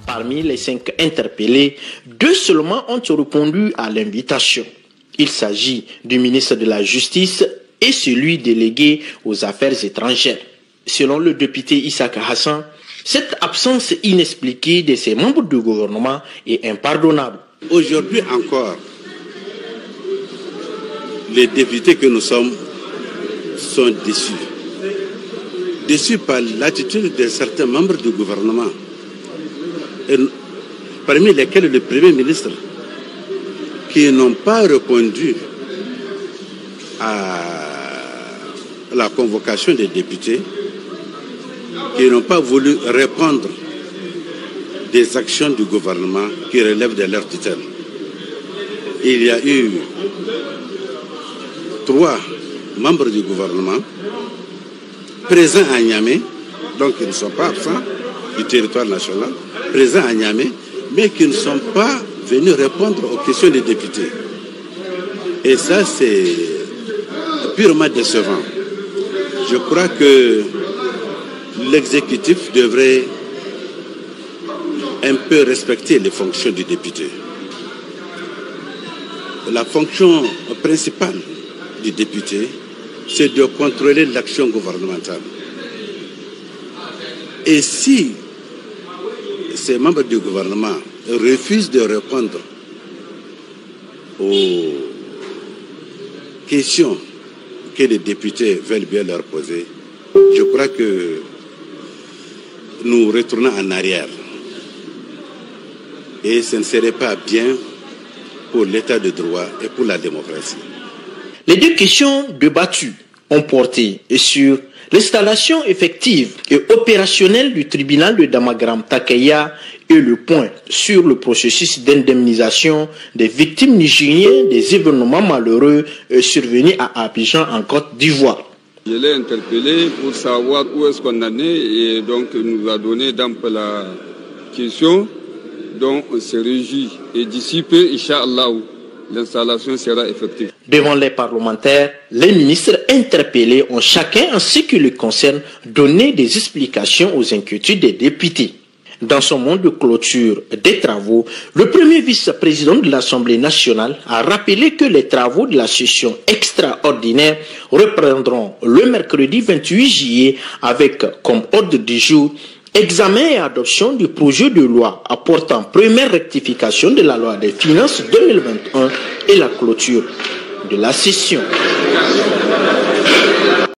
Parmi les 5 interpellés, 2 seulement ont répondu à l'invitation. Il s'agit du ministre de la Justice et celui délégué aux Affaires étrangères. Selon le député Issaka Hassan, cette absence inexpliquée de ses membres du gouvernement est impardonnable. Aujourd'hui encore, les députés que nous sommes sont déçus. Déçus par l'attitude de certains membres du gouvernement, et parmi lesquels le Premier ministre, qui n'ont pas répondu à la convocation des députés, qui n'ont pas voulu répondre des actions du gouvernement qui relèvent de leur tutelle. Il y a eu 3 membres du gouvernement présents à Niamey, donc ils ne sont pas absents du territoire national, présents à Niamey, mais qui ne sont pas venus répondre aux questions des députés. Et ça, c'est purement décevant. Je crois que l'exécutif devrait un peu respecter les fonctions du député. La fonction principale du député, c'est de contrôler l'action gouvernementale. Et si ces membres du gouvernement refusent de répondre aux questions que les députés veulent bien leur poser, je crois que nous retournons en arrière. Et ce ne serait pas bien pour l'état de droit et pour la démocratie. Les 2 questions débattues ont porté sur l'installation effective et opérationnelle du tribunal de Damagaram Takeya et le point sur le processus d'indemnisation des victimes nigériennes des événements malheureux survenus à Abidjan en Côte d'Ivoire. Je l'ai interpellé pour savoir où est-ce qu'on en est et donc il nous a donné d'ample la question dont on se réjouit. Et d'ici peu, Inch'Allah, l'installation sera effective. Devant les parlementaires, les ministres interpellés ont chacun, en ce qui le concerne, donné des explications aux inquiétudes des députés. Dans son mot de clôture des travaux, le premier vice-président de l'Assemblée nationale a rappelé que les travaux de la session extraordinaire reprendront le mercredi 28 juillet avec comme ordre du jour examen et adoption du projet de loi apportant première rectification de la loi des finances 2021 et la clôture de la session.